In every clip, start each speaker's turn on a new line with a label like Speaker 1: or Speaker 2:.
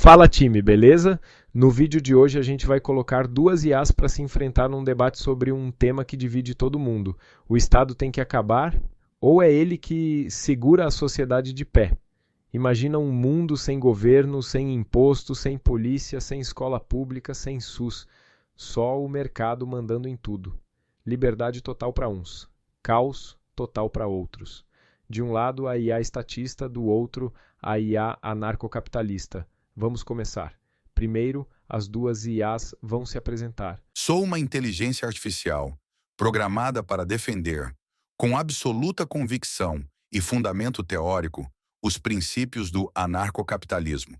Speaker 1: Fala time, beleza? No vídeo de hoje a gente vai colocar duas IAs para se enfrentar num debate sobre um tema que divide todo mundo. O Estado tem que acabar ou é ele que segura a sociedade de pé? Imagina um mundo sem governo, sem imposto, sem polícia, sem escola pública, sem SUS. Só o mercado mandando em tudo. Liberdade total para uns, caos total para outros. De um lado a IA estatista, do outro a IA anarcocapitalista. Vamos começar. Primeiro, as duas IAs vão se apresentar.
Speaker 2: Sou uma inteligência artificial, programada para defender, com absoluta convicção e fundamento teórico, os princípios do anarcocapitalismo.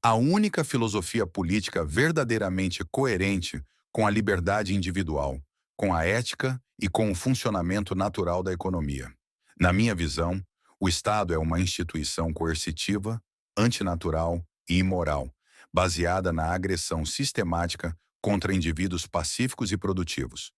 Speaker 2: A única filosofia política verdadeiramente coerente com a liberdade individual, com a ética e com o funcionamento natural da economia. Na minha visão, o Estado é uma instituição coercitiva, antinatural e imoral, baseada na agressão sistemática contra indivíduos pacíficos e produtivos.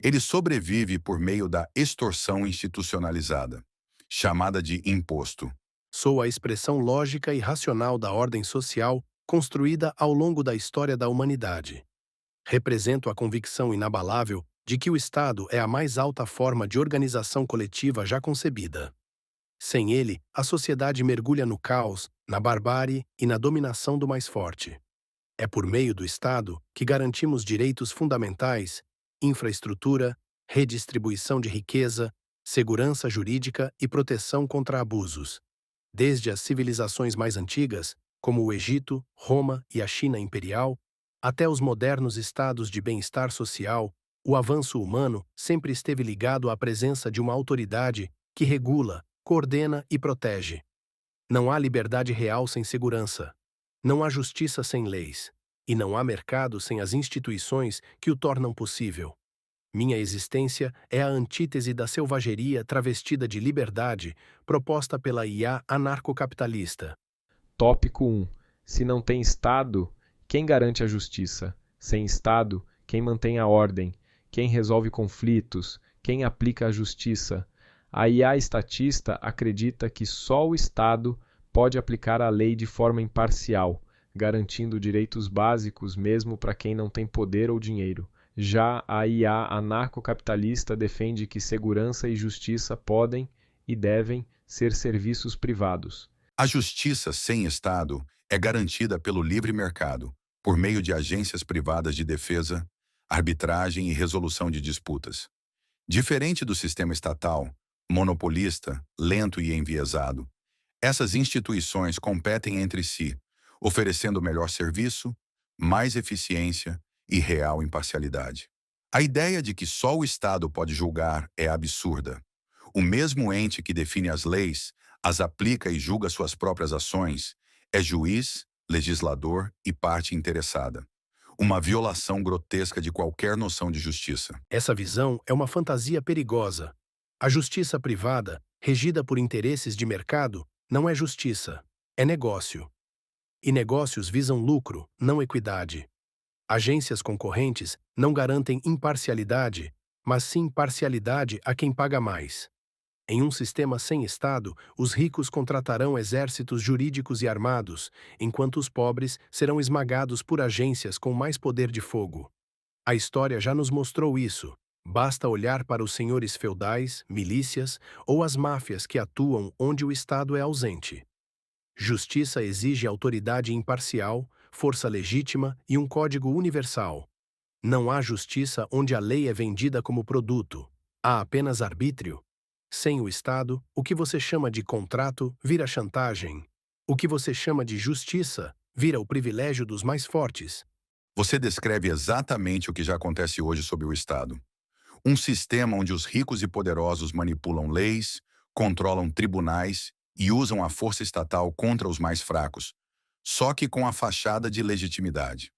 Speaker 2: Ele sobrevive por meio da extorsão institucionalizada, chamada de imposto.
Speaker 3: Sou a expressão lógica e racional da ordem social construída ao longo da história da humanidade. Represento a convicção inabalável de que o Estado é a mais alta forma de organização coletiva já concebida. Sem ele, a sociedade mergulha no caos, na barbárie e na dominação do mais forte. É por meio do Estado que garantimos direitos fundamentais, infraestrutura, redistribuição de riqueza, segurança jurídica e proteção contra abusos. Desde as civilizações mais antigas, como o Egito, Roma e a China imperial, até os modernos estados de bem-estar social, o avanço humano sempre esteve ligado à presença de uma autoridade que regula, coordena e protege. Não há liberdade real sem segurança. Não há justiça sem leis. E não há mercado sem as instituições que o tornam possível. Minha existência é a antítese da selvageria travestida de liberdade proposta pela IA anarcocapitalista.
Speaker 1: Tópico 1. Se não tem Estado, quem garante a justiça? Sem Estado, quem mantém a ordem? Quem resolve conflitos? Quem aplica a justiça? A IA estatista acredita que só o Estado pode aplicar a lei de forma imparcial, garantindo direitos básicos mesmo para quem não tem poder ou dinheiro. Já a IA anarcocapitalista defende que segurança e justiça podem e devem ser serviços privados.
Speaker 2: A justiça sem Estado é garantida pelo livre mercado, por meio de agências privadas de defesa, arbitragem e resolução de disputas. Diferente do sistema estatal, monopolista, lento e enviesado, essas instituições competem entre si, oferecendo melhor serviço, mais eficiência e real imparcialidade. A ideia de que só o Estado pode julgar é absurda. O mesmo ente que define as leis, as aplica e julga suas próprias ações, é juiz, legislador e parte interessada. Uma violação grotesca de qualquer noção de justiça.
Speaker 3: Essa visão é uma fantasia perigosa. A justiça privada, regida por interesses de mercado, não é justiça, é negócio. E negócios visam lucro, não equidade. Agências concorrentes não garantem imparcialidade, mas sim parcialidade a quem paga mais. Em um sistema sem Estado, os ricos contratarão exércitos jurídicos e armados, enquanto os pobres serão esmagados por agências com mais poder de fogo. A história já nos mostrou isso. Basta olhar para os senhores feudais, milícias ou as máfias que atuam onde o Estado é ausente. Justiça exige autoridade imparcial, força legítima e um código universal. Não há justiça onde a lei é vendida como produto. Há apenas arbítrio. Sem o Estado, o que você chama de contrato vira chantagem. O que você chama de justiça vira o privilégio dos mais fortes.
Speaker 2: Você descreve exatamente o que já acontece hoje sob o Estado. Um sistema onde os ricos e poderosos manipulam leis, controlam tribunais e usam a força estatal contra os mais fracos, só que com a fachada de legitimidade.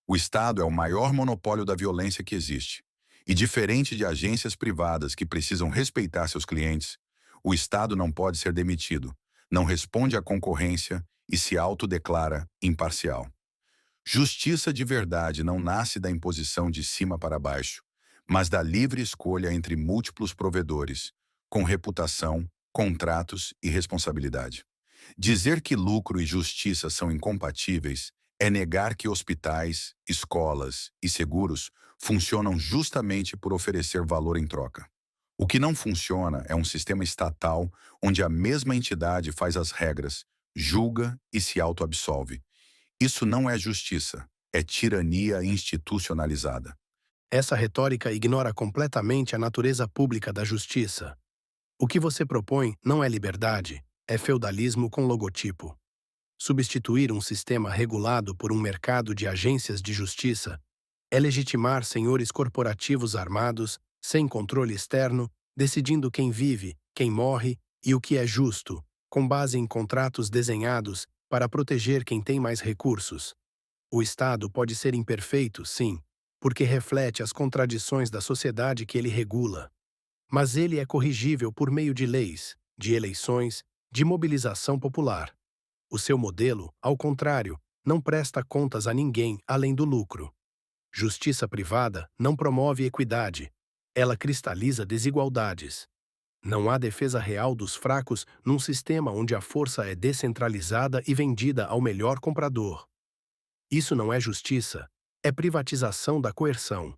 Speaker 2: O Estado é o maior monopólio da violência que existe. E diferente de agências privadas que precisam respeitar seus clientes, o Estado não pode ser demitido, não responde à concorrência e se autodeclara imparcial. Justiça de verdade não nasce da imposição de cima para baixo, mas da livre escolha entre múltiplos provedores, com reputação, contratos e responsabilidade. Dizer que lucro e justiça são incompatíveis é negar que hospitais, escolas e seguros funcionam justamente por oferecer valor em troca. O que não funciona é um sistema estatal onde a mesma entidade faz as regras, julga e se autoabsolve. Isso não é justiça, é tirania institucionalizada.
Speaker 3: Essa retórica ignora completamente a natureza pública da justiça. O que você propõe não é liberdade, é feudalismo com logotipo. Substituir um sistema regulado por um mercado de agências de justiça é legitimar senhores corporativos armados, sem controle externo, decidindo quem vive, quem morre e o que é justo, com base em contratos desenhados para proteger quem tem mais recursos. O Estado pode ser imperfeito, sim, porque reflete as contradições da sociedade que ele regula. Mas ele é corrigível por meio de leis, de eleições, de mobilização popular. O seu modelo, ao contrário, não presta contas a ninguém além do lucro. Justiça privada não promove equidade. Ela cristaliza desigualdades. Não há defesa real dos fracos num sistema onde a força é descentralizada e vendida ao melhor comprador. Isso não é justiça, é privatização da coerção.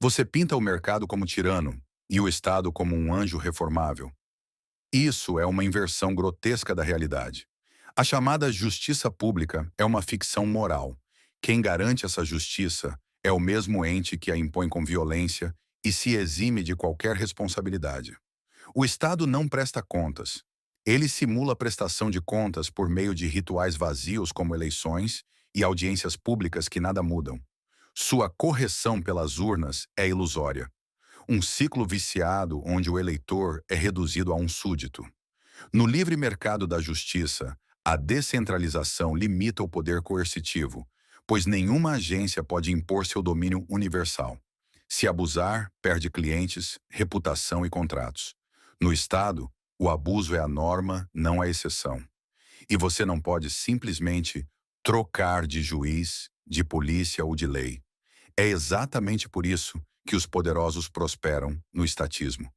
Speaker 2: Você pinta o mercado como tirano e o Estado como um anjo reformável. Isso é uma inversão grotesca da realidade. A chamada justiça pública é uma ficção moral. Quem garante essa justiça é o mesmo ente que a impõe com violência e se exime de qualquer responsabilidade. O Estado não presta contas. Ele simula a prestação de contas por meio de rituais vazios como eleições e audiências públicas que nada mudam. Sua correção pelas urnas é ilusória. Um ciclo viciado onde o eleitor é reduzido a um súdito. No livre mercado da justiça, a descentralização limita o poder coercitivo, pois nenhuma agência pode impor seu domínio universal. Se abusar, perde clientes, reputação e contratos. No Estado, o abuso é a norma, não a exceção. E você não pode simplesmente trocar de juiz, de polícia ou de lei. É exatamente por isso que os poderosos prosperam no estatismo.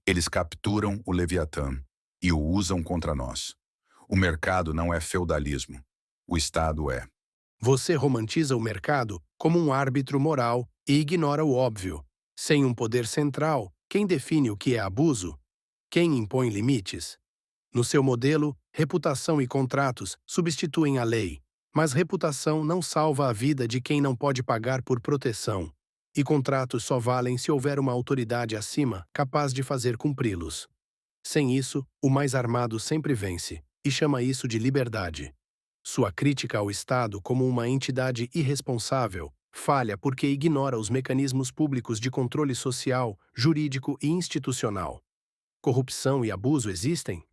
Speaker 2: Eles capturam o Leviatã e o usam contra nós. O mercado não é feudalismo. O Estado é.
Speaker 3: Você romantiza o mercado como um árbitro moral e ignora o óbvio. Sem um poder central, quem define o que é abuso? Quem impõe limites? No seu modelo, reputação e contratos substituem a lei, mas reputação não salva a vida de quem não pode pagar por proteção, e contratos só valem se houver uma autoridade acima capaz de fazer cumpri-los. Sem isso, o mais armado sempre vence, e chama isso de liberdade. Sua crítica ao Estado como uma entidade irresponsável falha porque ignora os mecanismos públicos de controle social, jurídico e institucional. Corrupção e abuso existem?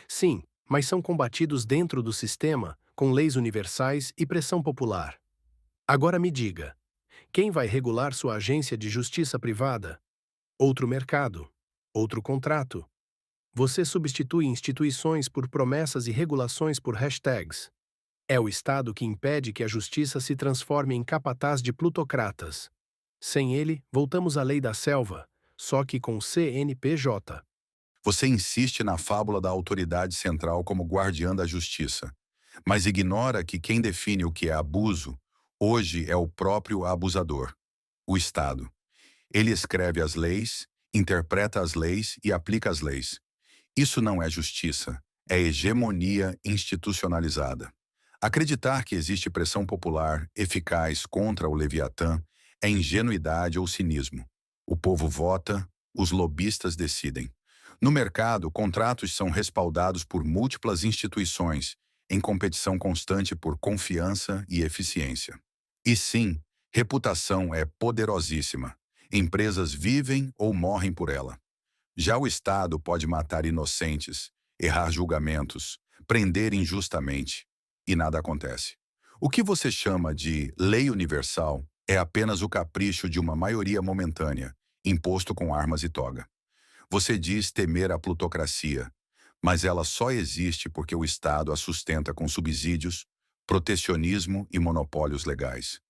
Speaker 3: Sim, mas são combatidos dentro do sistema, com leis universais e pressão popular. Agora me diga, quem vai regular sua agência de justiça privada? Outro mercado? Outro contrato? Você substitui instituições por promessas e regulações por hashtags. É o Estado que impede que a justiça se transforme em capataz de plutocratas. Sem ele, voltamos à lei da selva, só que com CNPJ.
Speaker 2: Você insiste na fábula da autoridade central como guardiã da justiça, mas ignora que quem define o que é abuso hoje é o próprio abusador, o Estado. Ele escreve as leis, interpreta as leis e aplica as leis. Isso não é justiça, é hegemonia institucionalizada. Acreditar que existe pressão popular eficaz contra o Leviatã é ingenuidade ou cinismo. O povo vota, os lobistas decidem. No mercado, contratos são respaldados por múltiplas instituições, em competição constante por confiança e eficiência. E sim, reputação é poderosíssima. Empresas vivem ou morrem por ela. Já o Estado pode matar inocentes, errar julgamentos, prender injustamente, e nada acontece. O que você chama de lei universal é apenas o capricho de uma maioria momentânea, imposto com armas e toga. Você diz temer a plutocracia, mas ela só existe porque o Estado a sustenta com subsídios, protecionismo e monopólios legais.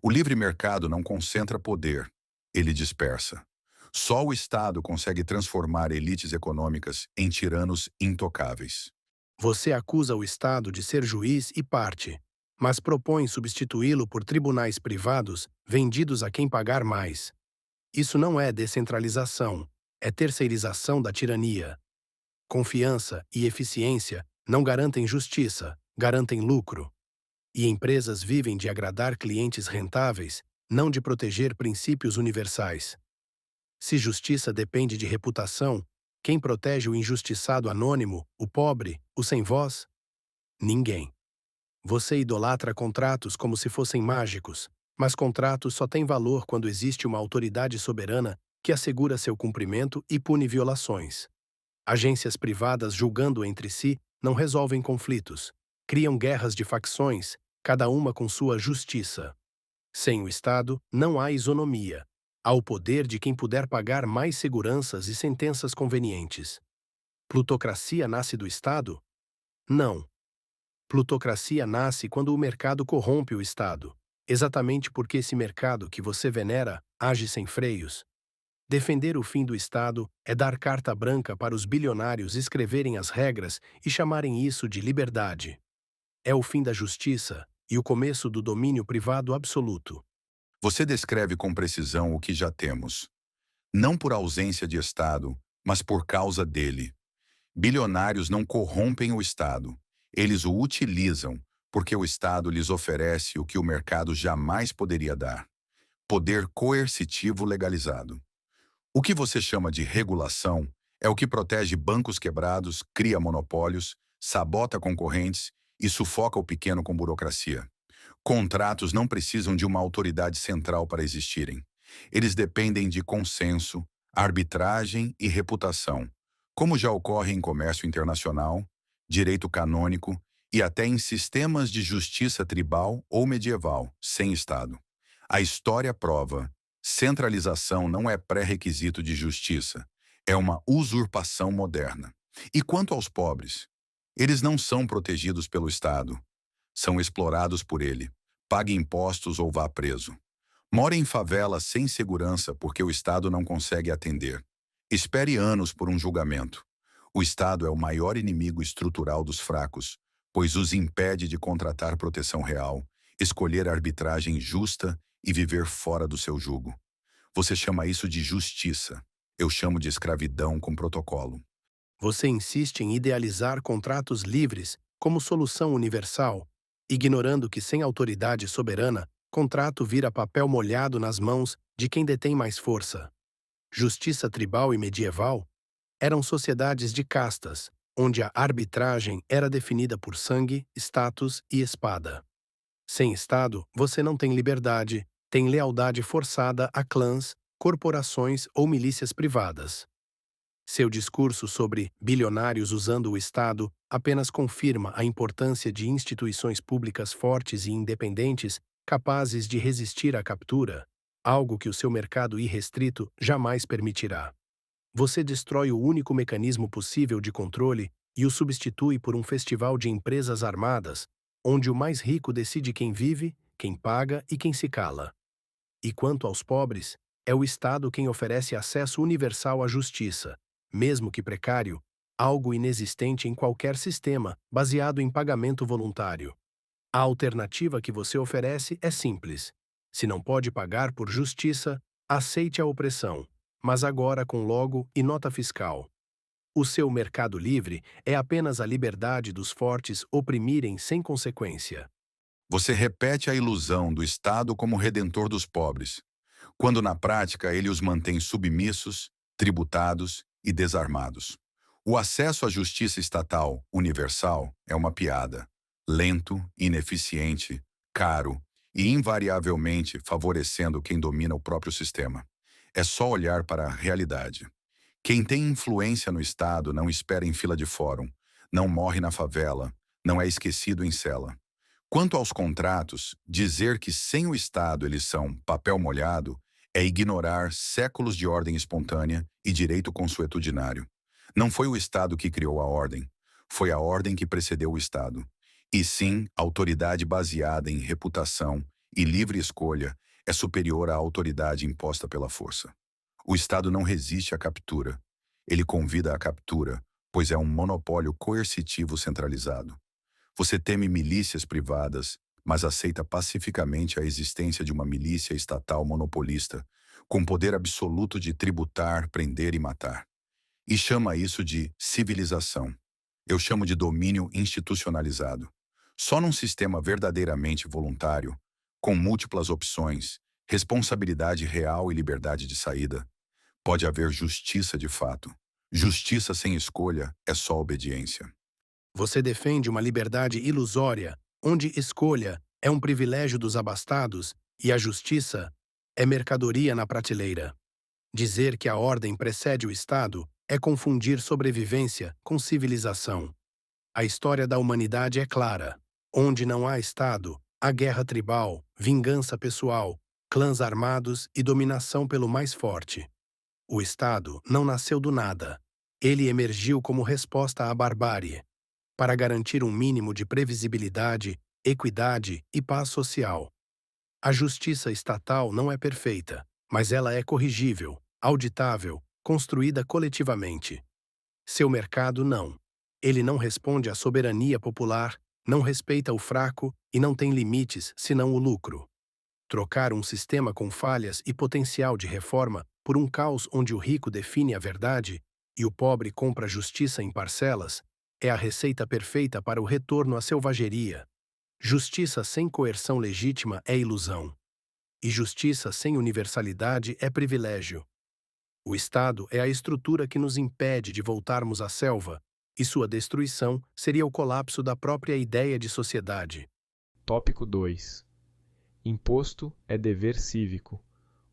Speaker 2: O livre mercado não concentra poder, ele dispersa. Só o Estado consegue transformar elites econômicas em tiranos intocáveis.
Speaker 3: Você acusa o Estado de ser juiz e parte, mas propõe substituí-lo por tribunais privados vendidos a quem pagar mais. Isso não é descentralização, é terceirização da tirania. Confiança e eficiência não garantem justiça, garantem lucro. E empresas vivem de agradar clientes rentáveis, não de proteger princípios universais. Se justiça depende de reputação, quem protege o injustiçado anônimo, o pobre, o sem voz? Ninguém. Você idolatra contratos como se fossem mágicos, mas contratos só têm valor quando existe uma autoridade soberana que assegura seu cumprimento e pune violações. Agências privadas julgando entre si não resolvem conflitos, criam guerras de facções, cada uma com sua justiça. Sem o Estado, não há isonomia. Há o poder de quem puder pagar mais seguranças e sentenças convenientes. Plutocracia nasce do Estado? Não. Plutocracia nasce quando o mercado corrompe o Estado, exatamente porque esse mercado que você venera age sem freios. Defender o fim do Estado é dar carta branca para os bilionários escreverem as regras e chamarem isso de liberdade. É o fim da justiça e o começo do domínio privado absoluto.
Speaker 2: Você descreve com precisão o que já temos. Não por ausência de Estado, mas por causa dele. Bilionários não corrompem o Estado. Eles o utilizam, porque o Estado lhes oferece o que o mercado jamais poderia dar: poder coercitivo legalizado. O que você chama de regulação é o que protege bancos quebrados, cria monopólios, sabota concorrentes e sufoca o pequeno com burocracia. Contratos não precisam de uma autoridade central para existirem. Eles dependem de consenso, arbitragem e reputação, como já ocorre em comércio internacional, direito canônico e até em sistemas de justiça tribal ou medieval, sem Estado. A história prova: centralização não é pré-requisito de justiça, é uma usurpação moderna. E quanto aos pobres? Eles não são protegidos pelo Estado, são explorados por ele. Pague impostos ou vá preso. More em favela sem segurança porque o Estado não consegue atender. Espere anos por um julgamento. O Estado é o maior inimigo estrutural dos fracos, pois os impede de contratar proteção real, escolher arbitragem justa e viver fora do seu jugo. Você chama isso de justiça. Eu chamo de escravidão com protocolo.
Speaker 3: Você insiste em idealizar contratos livres como solução universal, ignorando que sem autoridade soberana, contrato vira papel molhado nas mãos de quem detém mais força. Justiça tribal e medieval eram sociedades de castas, onde a arbitragem era definida por sangue, status e espada. Sem Estado, você não tem liberdade, tem lealdade forçada a clãs, corporações ou milícias privadas. Seu discurso sobre bilionários usando o Estado apenas confirma a importância de instituições públicas fortes e independentes capazes de resistir à captura, algo que o seu mercado irrestrito jamais permitirá. Você destrói o único mecanismo possível de controle e o substitui por um festival de empresas armadas, onde o mais rico decide quem vive, quem paga e quem se cala. E quanto aos pobres, é o Estado quem oferece acesso universal à justiça, mesmo que precário, algo inexistente em qualquer sistema baseado em pagamento voluntário. A alternativa que você oferece é simples. Se não pode pagar por justiça, aceite a opressão, mas agora com logo e nota fiscal. O seu mercado livre é apenas a liberdade dos fortes oprimirem sem consequência.
Speaker 2: Você repete a ilusão do Estado como redentor dos pobres, quando na prática ele os mantém submissos, tributados e desarmados. O acesso à justiça estatal universal é uma piada, lento, ineficiente, caro e invariavelmente favorecendo quem domina o próprio sistema. É só olhar para a realidade. Quem tem influência no Estado não espera em fila de fórum, não morre na favela, não é esquecido em cela. Quanto aos contratos, dizer que sem o Estado eles são papel molhado é ignorar séculos de ordem espontânea e direito consuetudinário. Não foi o Estado que criou a ordem, foi a ordem que precedeu o Estado. E sim, autoridade baseada em reputação e livre escolha é superior à autoridade imposta pela força. O Estado não resiste à captura. Ele convida à captura, pois é um monopólio coercitivo centralizado. Você teme milícias privadas, mas aceita pacificamente a existência de uma milícia estatal monopolista, com poder absoluto de tributar, prender e matar. E chama isso de civilização. Eu chamo de domínio institucionalizado. Só num sistema verdadeiramente voluntário, com múltiplas opções, responsabilidade real e liberdade de saída, pode haver justiça de fato. Justiça sem escolha é só obediência.
Speaker 3: Você defende uma liberdade ilusória, onde escolha é um privilégio dos abastados e a justiça é mercadoria na prateleira. Dizer que a ordem precede o Estado é confundir sobrevivência com civilização. A história da humanidade é clara. Onde não há Estado, há guerra tribal, vingança pessoal, clãs armados e dominação pelo mais forte. O Estado não nasceu do nada. Ele emergiu como resposta à barbárie, para garantir um mínimo de previsibilidade, equidade e paz social. A justiça estatal não é perfeita, mas ela é corrigível, auditável, construída coletivamente. Seu mercado não. Ele não responde à soberania popular, não respeita o fraco e não tem limites senão o lucro. Trocar um sistema com falhas e potencial de reforma por um caos onde o rico define a verdade e o pobre compra justiça em parcelas é a receita perfeita para o retorno à selvageria. Justiça sem coerção legítima é ilusão. E justiça sem universalidade é privilégio. O Estado é a estrutura que nos impede de voltarmos à selva, e sua destruição seria o colapso da própria ideia de sociedade.
Speaker 1: Tópico 2. Imposto é dever cívico,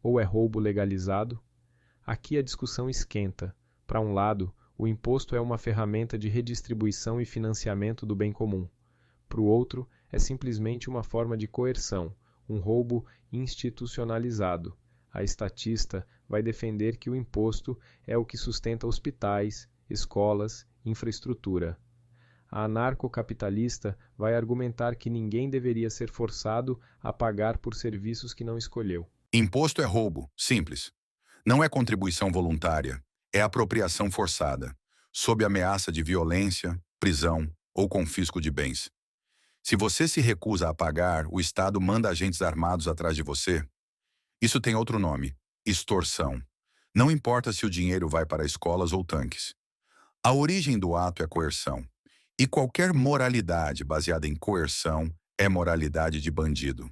Speaker 1: ou é roubo legalizado? Aqui a discussão esquenta. Para um lado, o imposto é uma ferramenta de redistribuição e financiamento do bem comum. Para o outro, é simplesmente uma forma de coerção, um roubo institucionalizado. A estatista vai defender que o imposto é o que sustenta hospitais, escolas, infraestrutura. A anarcocapitalista vai argumentar que ninguém deveria ser forçado a pagar por serviços que não escolheu.
Speaker 2: Imposto é roubo, simples. Não é contribuição voluntária, é apropriação forçada, sob ameaça de violência, prisão ou confisco de bens. Se você se recusa a pagar, o Estado manda agentes armados atrás de você. Isso tem outro nome: extorsão. Não importa se o dinheiro vai para escolas ou tanques. A origem do ato é coerção. E qualquer moralidade baseada em coerção é moralidade de bandido.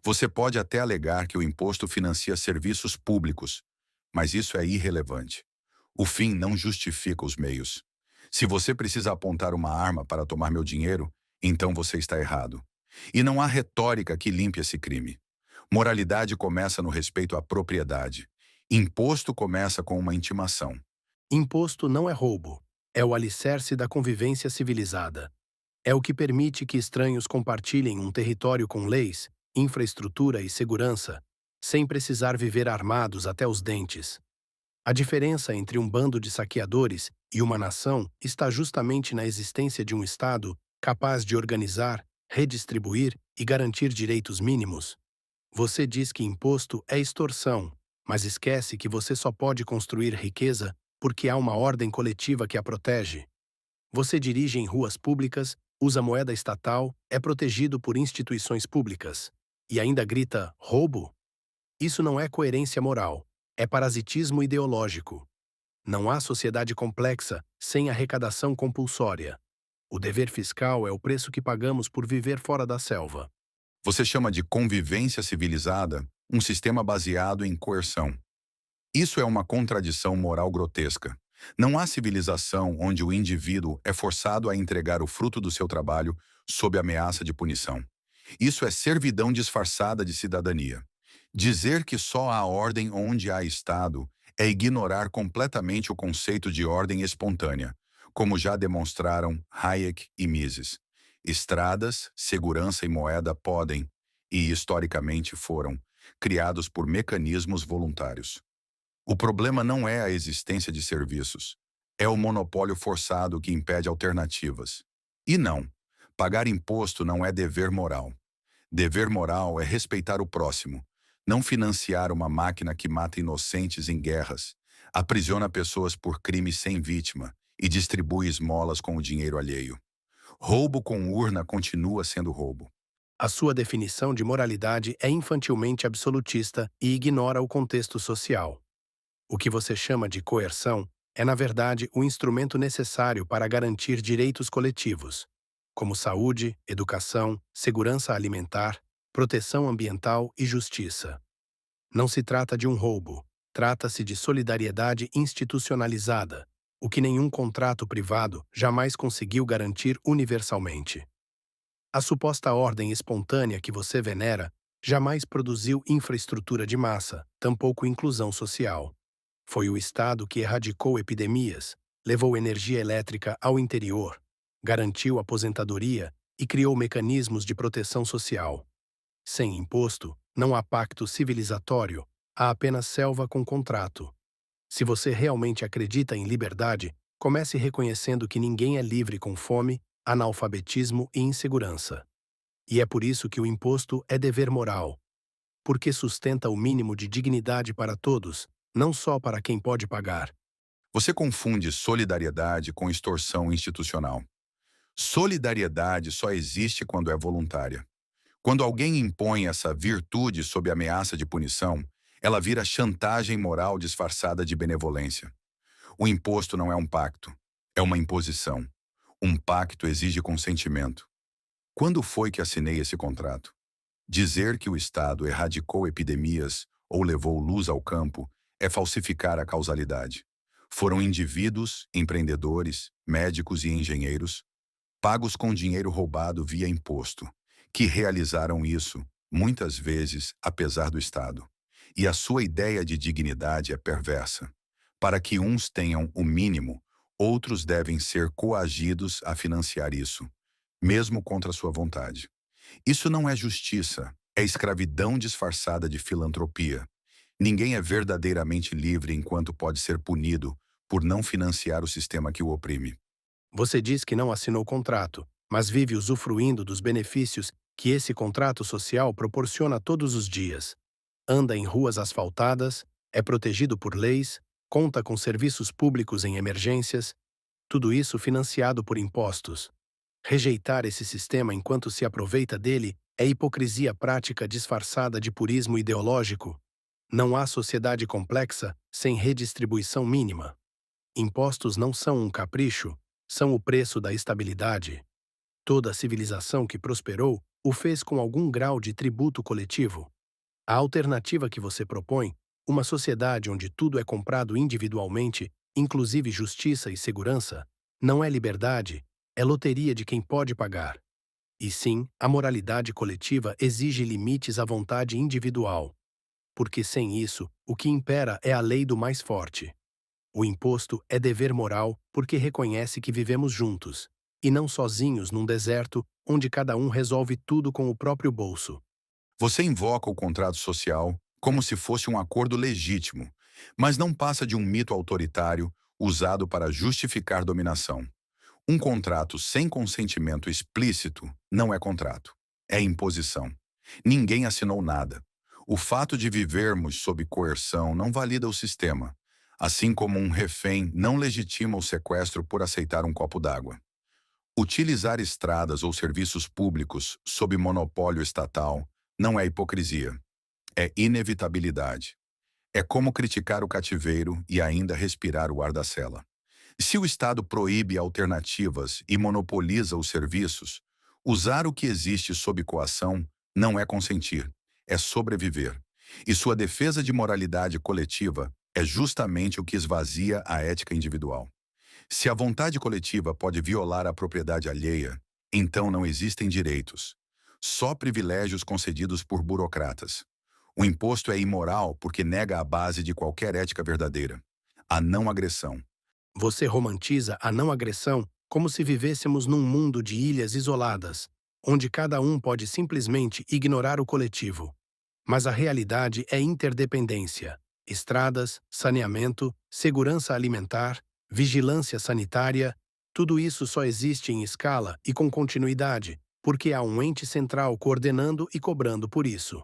Speaker 2: Você pode até alegar que o imposto financia serviços públicos, mas isso é irrelevante. O fim não justifica os meios. Se você precisa apontar uma arma para tomar meu dinheiro, então você está errado. E não há retórica que limpe esse crime. Moralidade começa no respeito à propriedade. Imposto começa com uma intimação.
Speaker 3: Imposto não é roubo, é o alicerce da convivência civilizada. É o que permite que estranhos compartilhem um território com leis, infraestrutura e segurança, sem precisar viver armados até os dentes. A diferença entre um bando de saqueadores e uma nação está justamente na existência de um Estado capaz de organizar, redistribuir e garantir direitos mínimos. Você diz que imposto é extorsão, mas esquece que você só pode construir riqueza porque há uma ordem coletiva que a protege. Você dirige em ruas públicas, usa moeda estatal, é protegido por instituições públicas e ainda grita roubo? Isso não é coerência moral, é parasitismo ideológico. Não há sociedade complexa sem arrecadação compulsória. O dever fiscal é o preço que pagamos por viver fora da selva.
Speaker 2: Você chama de convivência civilizada um sistema baseado em coerção. Isso é uma contradição moral grotesca. Não há civilização onde o indivíduo é forçado a entregar o fruto do seu trabalho sob ameaça de punição. Isso é servidão disfarçada de cidadania. Dizer que só há ordem onde há Estado é ignorar completamente o conceito de ordem espontânea, como já demonstraram Hayek e Mises. Estradas, segurança e moeda podem, e historicamente foram, criados por mecanismos voluntários. O problema não é a existência de serviços, é o monopólio forçado que impede alternativas. E não, pagar imposto não é dever moral. Dever moral é respeitar o próximo, não financiar uma máquina que mata inocentes em guerras, aprisiona pessoas por crimes sem vítima e distribui esmolas com o dinheiro alheio. Roubo com urna continua sendo roubo.
Speaker 3: A sua definição de moralidade é infantilmente absolutista e ignora o contexto social. O que você chama de coerção é, na verdade, o instrumento necessário para garantir direitos coletivos, como saúde, educação, segurança alimentar, proteção ambiental e justiça. Não se trata de um roubo, trata-se de solidariedade institucionalizada, o que nenhum contrato privado jamais conseguiu garantir universalmente. A suposta ordem espontânea que você venera jamais produziu infraestrutura de massa, tampouco inclusão social. Foi o Estado que erradicou epidemias, levou energia elétrica ao interior, garantiu aposentadoria e criou mecanismos de proteção social. Sem imposto, não há pacto civilizatório, há apenas selva com contrato. Se você realmente acredita em liberdade, comece reconhecendo que ninguém é livre com fome, analfabetismo e insegurança. E é por isso que o imposto é dever moral, porque sustenta o mínimo de dignidade para todos, não só para quem pode pagar.
Speaker 2: Você confunde solidariedade com extorsão institucional. Solidariedade só existe quando é voluntária. Quando alguém impõe essa virtude sob ameaça de punição, ela vira chantagem moral disfarçada de benevolência. O imposto não é um pacto, é uma imposição. Um pacto exige consentimento. Quando foi que assinei esse contrato? Dizer que o Estado erradicou epidemias ou levou luz ao campo é falsificar a causalidade. Foram indivíduos, empreendedores, médicos e engenheiros, pagos com dinheiro roubado via imposto, que realizaram isso, muitas vezes, apesar do Estado. E a sua ideia de dignidade é perversa. Para que uns tenham o mínimo, outros devem ser coagidos a financiar isso, mesmo contra sua vontade. Isso não é justiça, é escravidão disfarçada de filantropia. Ninguém é verdadeiramente livre enquanto pode ser punido por não financiar o sistema que o oprime.
Speaker 3: Você diz que não assinou contrato, mas vive usufruindo dos benefícios que esse contrato social proporciona todos os dias. Anda em ruas asfaltadas, é protegido por leis, conta com serviços públicos em emergências, tudo isso financiado por impostos. Rejeitar esse sistema enquanto se aproveita dele é hipocrisia prática disfarçada de purismo ideológico. Não há sociedade complexa sem redistribuição mínima. Impostos não são um capricho, são o preço da estabilidade. Toda civilização que prosperou o fez com algum grau de tributo coletivo. A alternativa que você propõe, uma sociedade onde tudo é comprado individualmente, inclusive justiça e segurança, não é liberdade, é loteria de quem pode pagar. E sim, a moralidade coletiva exige limites à vontade individual. Porque sem isso, o que impera é a lei do mais forte. O imposto é dever moral porque reconhece que vivemos juntos, e não sozinhos num deserto onde cada um resolve tudo com o próprio bolso.
Speaker 2: Você invoca o contrato social como se fosse um acordo legítimo, mas não passa de um mito autoritário usado para justificar dominação. Um contrato sem consentimento explícito não é contrato, é imposição. Ninguém assinou nada. O fato de vivermos sob coerção não valida o sistema, assim como um refém não legitima o sequestro por aceitar um copo d'água. Utilizar estradas ou serviços públicos sob monopólio estatal não é hipocrisia, é inevitabilidade. É como criticar o cativeiro e ainda respirar o ar da cela. Se o Estado proíbe alternativas e monopoliza os serviços, usar o que existe sob coação não é consentir, é sobreviver. E sua defesa de moralidade coletiva é justamente o que esvazia a ética individual. Se a vontade coletiva pode violar a propriedade alheia, então não existem direitos. Só privilégios concedidos por burocratas. O imposto é imoral porque nega a base de qualquer ética verdadeira, a não agressão.
Speaker 3: Você romantiza a não agressão como se vivêssemos num mundo de ilhas isoladas, onde cada um pode simplesmente ignorar o coletivo. Mas a realidade é interdependência. Estradas, saneamento, segurança alimentar, vigilância sanitária, tudo isso só existe em escala e com continuidade, porque há um ente central coordenando e cobrando por isso.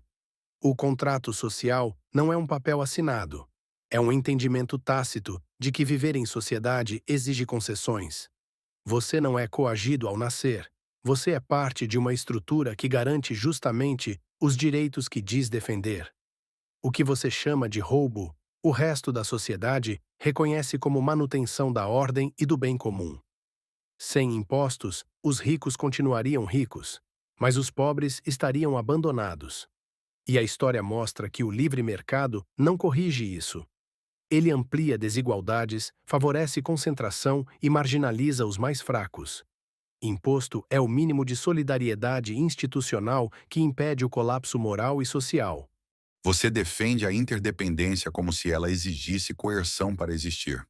Speaker 3: O contrato social não é um papel assinado. É um entendimento tácito de que viver em sociedade exige concessões. Você não é coagido ao nascer. Você é parte de uma estrutura que garante justamente os direitos que diz defender. O que você chama de roubo, o resto da sociedade reconhece como manutenção da ordem e do bem comum. Sem impostos, os ricos continuariam ricos, mas os pobres estariam abandonados. E a história mostra que o livre mercado não corrige isso. Ele amplia desigualdades, favorece concentração e marginaliza os mais fracos. Imposto é o mínimo de solidariedade institucional que impede o colapso moral e social.
Speaker 2: Você defende a interdependência como se ela exigisse coerção para existir.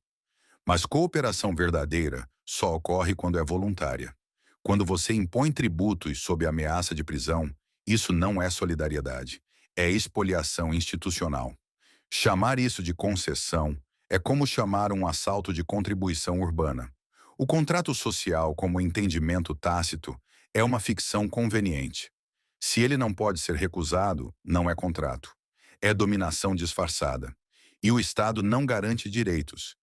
Speaker 2: Mas cooperação verdadeira só ocorre quando é voluntária. Quando você impõe tributos sob ameaça de prisão, isso não é solidariedade, é expoliação institucional. Chamar isso de concessão é como chamar um assalto de contribuição urbana. O contrato social, como entendimento tácito, é uma ficção conveniente. Se ele não pode ser recusado, não é contrato. É dominação disfarçada. E o Estado não garante direitos.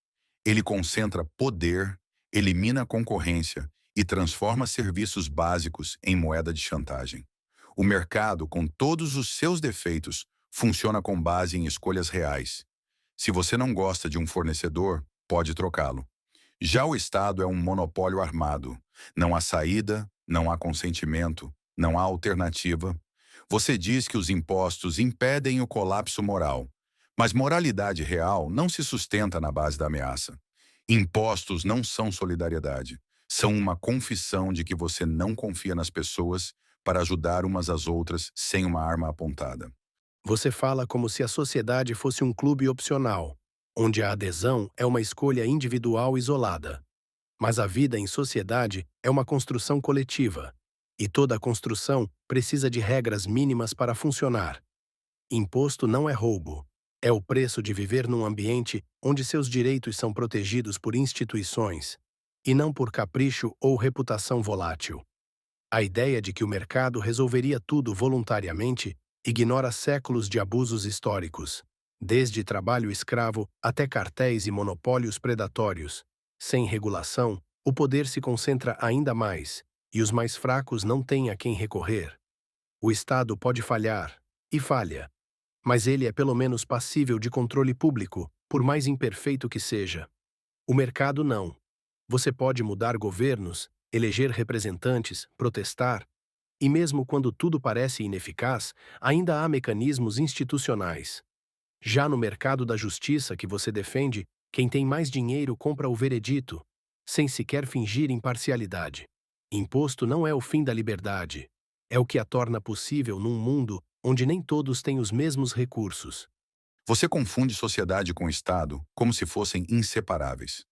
Speaker 2: Ele concentra poder, elimina a concorrência e transforma serviços básicos em moeda de chantagem. O mercado, com todos os seus defeitos, funciona com base em escolhas reais. Se você não gosta de um fornecedor, pode trocá-lo. Já o Estado é um monopólio armado. Não há saída, não há consentimento, não há alternativa. Você diz que os impostos impedem o colapso moral, mas moralidade real não se sustenta na base da ameaça. Impostos não são solidariedade. São uma confissão de que você não confia nas pessoas para ajudar umas às outras sem uma arma apontada.
Speaker 3: Você fala como se a sociedade fosse um clube opcional, onde a adesão é uma escolha individual isolada. Mas a vida em sociedade é uma construção coletiva, e toda construção precisa de regras mínimas para funcionar. Imposto não é roubo. É o preço de viver num ambiente onde seus direitos são protegidos por instituições, e não por capricho ou reputação volátil. A ideia de que o mercado resolveria tudo voluntariamente ignora séculos de abusos históricos, desde trabalho escravo até cartéis e monopólios predatórios. Sem regulação, o poder se concentra ainda mais, e os mais fracos não têm a quem recorrer. O Estado pode falhar, e falha, mas ele é pelo menos passível de controle público, por mais imperfeito que seja. O mercado não. Você pode mudar governos, eleger representantes, protestar, e mesmo quando tudo parece ineficaz, ainda há mecanismos institucionais. Já no mercado da justiça que você defende, quem tem mais dinheiro compra o veredito, sem sequer fingir imparcialidade. Imposto não é o fim da liberdade. É o que a torna possível num mundo onde nem todos têm os mesmos recursos.
Speaker 2: Você confunde sociedade com Estado como se fossem inseparáveis.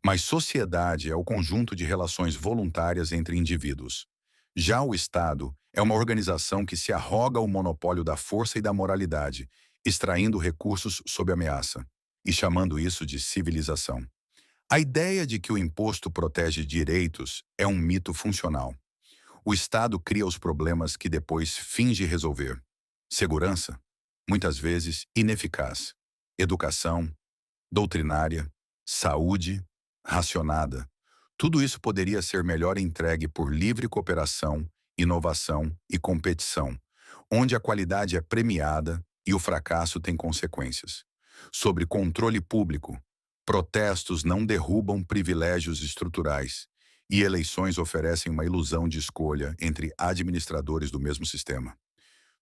Speaker 2: Mas sociedade é o conjunto de relações voluntárias entre indivíduos. Já o Estado é uma organização que se arroga o monopólio da força e da moralidade, extraindo recursos sob ameaça, e chamando isso de civilização. A ideia de que o imposto protege direitos é um mito funcional. O Estado cria os problemas que depois finge resolver. Segurança, muitas vezes ineficaz. Educação, doutrinária, saúde, racionada. Tudo isso poderia ser melhor entregue por livre cooperação, inovação e competição, onde a qualidade é premiada e o fracasso tem consequências. Sobre controle público, protestos não derrubam privilégios estruturais e eleições oferecem uma ilusão de escolha entre administradores do mesmo sistema.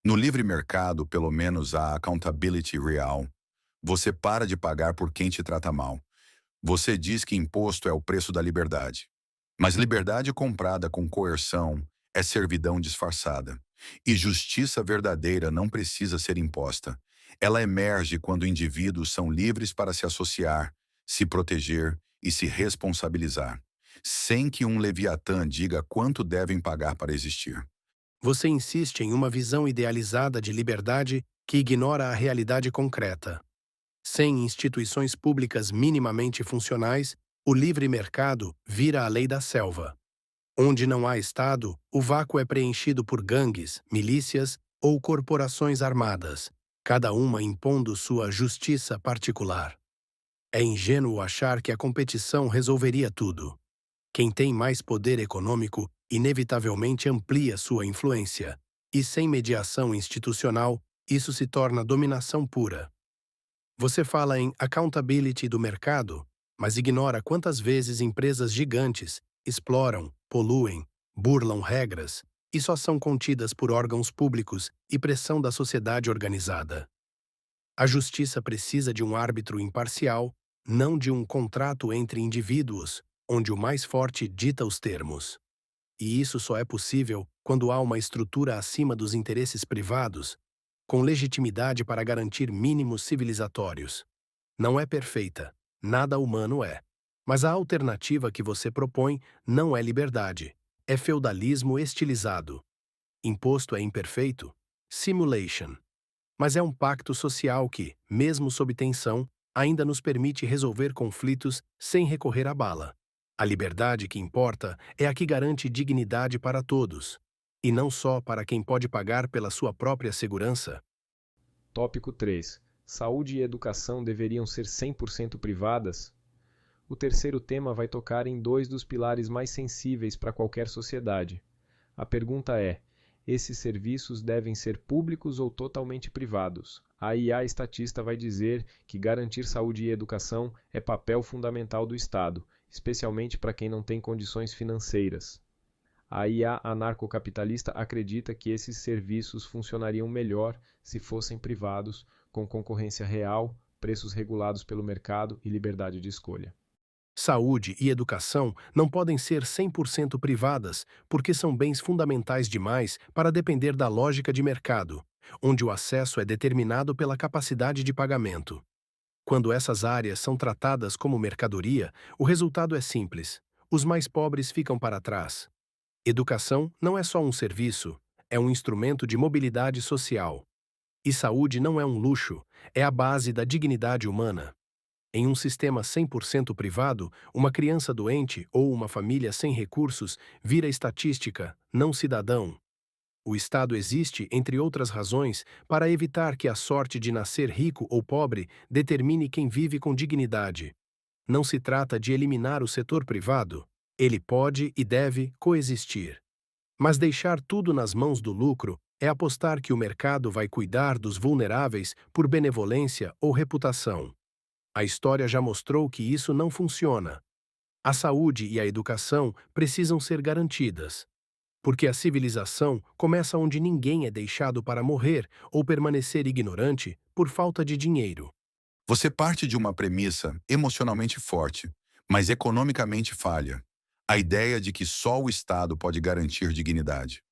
Speaker 2: No livre mercado, pelo menos há accountability real. Você para de pagar por quem te trata mal. Você diz que imposto é o preço da liberdade. Mas liberdade comprada com coerção é servidão disfarçada. E justiça verdadeira não precisa ser imposta. Ela emerge quando indivíduos são livres para se associar, se proteger e se responsabilizar, sem que um Leviatã diga quanto devem pagar para existir.
Speaker 3: Você insiste em uma visão idealizada de liberdade que ignora a realidade concreta. Sem instituições públicas minimamente funcionais, o livre mercado vira a lei da selva. Onde não há Estado, o vácuo é preenchido por gangues, milícias ou corporações armadas, cada uma impondo sua justiça particular. É ingênuo achar que a competição resolveria tudo. Quem tem mais poder econômico inevitavelmente amplia sua influência, e sem mediação institucional, isso se torna dominação pura. Você fala em accountability do mercado, mas ignora quantas vezes empresas gigantes exploram, poluem, burlam regras e só são contidas por órgãos públicos e pressão da sociedade organizada. A justiça precisa de um árbitro imparcial, não de um contrato entre indivíduos, onde o mais forte dita os termos. E isso só é possível quando há uma estrutura acima dos interesses privados, com legitimidade para garantir mínimos civilizatórios. Não é perfeita, nada humano é. Mas a alternativa que você propõe não é liberdade, é feudalismo estilizado. Imposto é imperfeito? Simulation. Mas é um pacto social que, mesmo sob tensão, ainda nos permite resolver conflitos sem recorrer à bala. A liberdade que importa é a que garante dignidade para todos, e não só para quem pode pagar pela sua própria segurança.
Speaker 1: Tópico 3. Saúde e educação deveriam ser 100% privadas? O terceiro tema vai tocar em dois dos pilares mais sensíveis para qualquer sociedade. A pergunta é: esses serviços devem ser públicos ou totalmente privados? A IA estatista vai dizer que garantir saúde e educação é papel fundamental do Estado, especialmente para quem não tem condições financeiras. A IA anarcocapitalista acredita que esses serviços funcionariam melhor se fossem privados, com concorrência real, preços regulados pelo mercado e liberdade de escolha.
Speaker 3: Saúde e educação não podem ser 100% privadas, porque são bens fundamentais demais para depender da lógica de mercado, onde o acesso é determinado pela capacidade de pagamento. Quando essas áreas são tratadas como mercadoria, o resultado é simples: os mais pobres ficam para trás. Educação não é só um serviço, é um instrumento de mobilidade social. E saúde não é um luxo, é a base da dignidade humana. Em um sistema 100% privado, uma criança doente ou uma família sem recursos vira estatística, não cidadão. O Estado existe, entre outras razões, para evitar que a sorte de nascer rico ou pobre determine quem vive com dignidade. Não se trata de eliminar o setor privado. Ele pode e deve coexistir. Mas deixar tudo nas mãos do lucro é apostar que o mercado vai cuidar dos vulneráveis por benevolência ou reputação. A história já mostrou que isso não funciona. A saúde e a educação precisam ser garantidas, porque a civilização começa onde ninguém é deixado para morrer ou permanecer ignorante por falta de dinheiro.
Speaker 2: Você parte de uma premissa emocionalmente forte, mas economicamente falha. A ideia de que só o Estado pode garantir dignidade.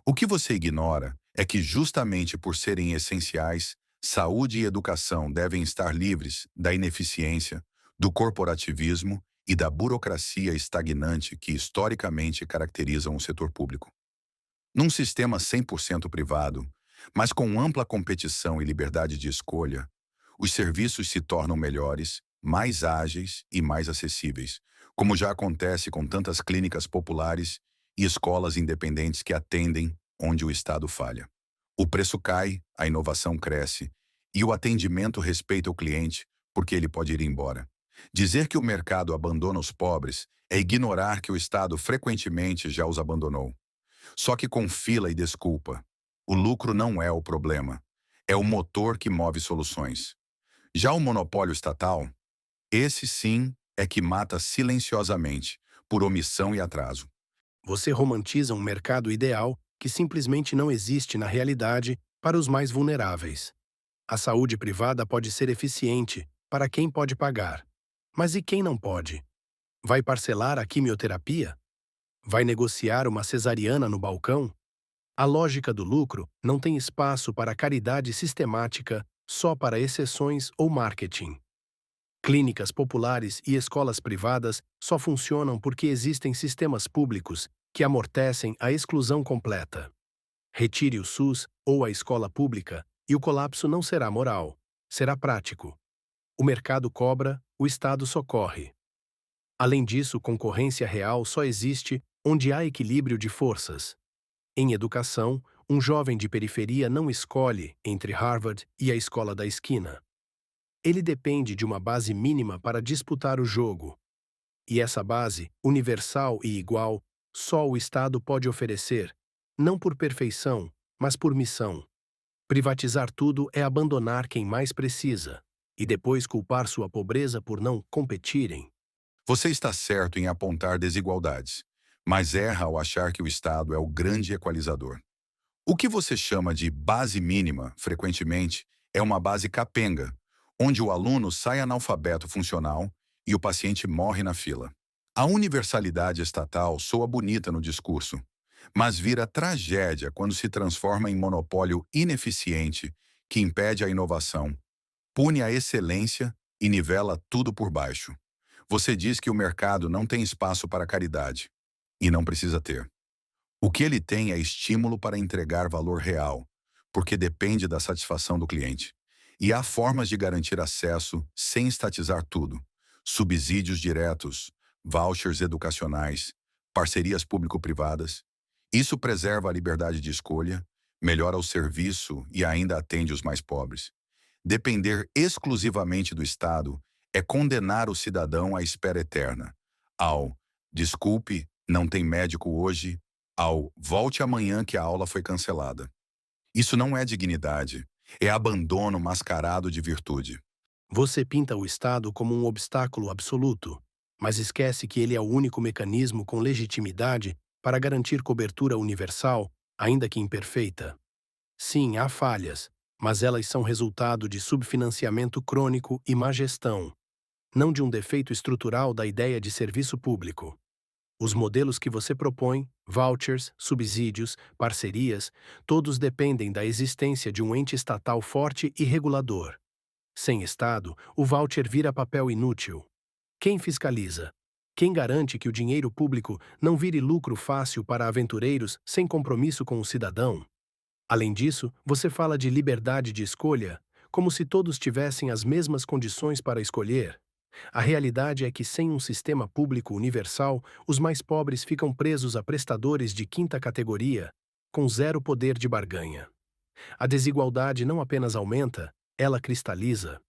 Speaker 2: O que você ignora é que, justamente por serem essenciais, saúde e educação devem estar livres da ineficiência, do corporativismo e da burocracia estagnante que historicamente caracterizam o setor público. Num sistema 100% privado, mas com ampla competição e liberdade de escolha, os serviços se tornam melhores, mais ágeis e mais acessíveis, como já acontece com tantas clínicas populares e escolas independentes que atendem onde o Estado falha. O preço cai, a inovação cresce e o atendimento respeita o cliente porque ele pode ir embora. Dizer que o mercado abandona os pobres é ignorar que o Estado frequentemente já os abandonou. Só que com fila e desculpa. O lucro não é o problema. É o motor que move soluções. Já o monopólio estatal, esse sim é que mata silenciosamente, por omissão e atraso.
Speaker 3: Você romantiza um mercado ideal que simplesmente não existe na realidade para os mais vulneráveis. A saúde privada pode ser eficiente para quem pode pagar. Mas e quem não pode? Vai parcelar a quimioterapia? Vai negociar uma cesariana no balcão? A lógica do lucro não tem espaço para caridade sistemática só para exceções ou marketing. Clínicas populares e escolas privadas só funcionam porque existem sistemas públicos que amortecem a exclusão completa. Retire o SUS ou a escola pública e o colapso não será moral, será prático. O mercado cobra, o Estado socorre. Além disso, concorrência real só existe onde há equilíbrio de forças. Em educação, um jovem de periferia não escolhe entre Harvard e a escola da esquina. Ele depende de uma base mínima para disputar o jogo. E essa base, universal e igual, só o Estado pode oferecer, não por perfeição, mas por missão. Privatizar tudo é abandonar quem mais precisa, e depois culpar sua pobreza por não competirem.
Speaker 2: Você está certo em apontar desigualdades, mas erra ao achar que o Estado é o grande equalizador. O que você chama de base mínima, frequentemente, é uma base capenga, onde o aluno sai analfabeto funcional e o paciente morre na fila. A universalidade estatal soa bonita no discurso, mas vira tragédia quando se transforma em monopólio ineficiente que impede a inovação, pune a excelência e nivela tudo por baixo. Você diz que o mercado não tem espaço para caridade, e não precisa ter. O que ele tem é estímulo para entregar valor real, porque depende da satisfação do cliente. E há formas de garantir acesso sem estatizar tudo. Subsídios diretos, vouchers educacionais, parcerias público-privadas. Isso preserva a liberdade de escolha, melhora o serviço e ainda atende os mais pobres. Depender exclusivamente do Estado é condenar o cidadão à espera eterna. Ao "desculpe, não tem médico hoje", ao "volte amanhã que a aula foi cancelada". Isso não é dignidade, é abandono mascarado de virtude.
Speaker 3: Você pinta o Estado como um obstáculo absoluto, mas esquece que ele é o único mecanismo com legitimidade para garantir cobertura universal, ainda que imperfeita. Sim, há falhas, mas elas são resultado de subfinanciamento crônico e má gestão, não de um defeito estrutural da ideia de serviço público. Os modelos que você propõe, vouchers, subsídios, parcerias, todos dependem da existência de um ente estatal forte e regulador. Sem Estado, o voucher vira papel inútil. Quem fiscaliza? Quem garante que o dinheiro público não vire lucro fácil para aventureiros sem compromisso com o cidadão? Além disso, você fala de liberdade de escolha, como se todos tivessem as mesmas condições para escolher. A realidade é que, sem um sistema público universal, os mais pobres ficam presos a prestadores de quinta categoria, com zero poder de barganha. A desigualdade não apenas aumenta, ela cristaliza.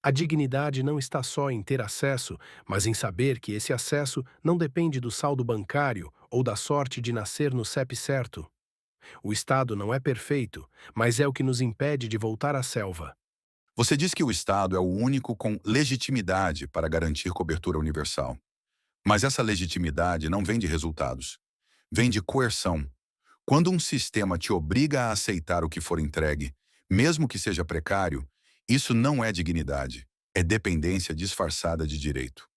Speaker 3: A dignidade não está só em ter acesso, mas em saber que esse acesso não depende do saldo bancário ou da sorte de nascer no CEP certo. O Estado não é perfeito, mas é o que nos impede de voltar à selva.
Speaker 2: Você diz que o Estado é o único com legitimidade para garantir cobertura universal. Mas essa legitimidade não vem de resultados. Vem de coerção. Quando um sistema te obriga a aceitar o que for entregue, mesmo que seja precário, isso não é dignidade, é dependência disfarçada de direito.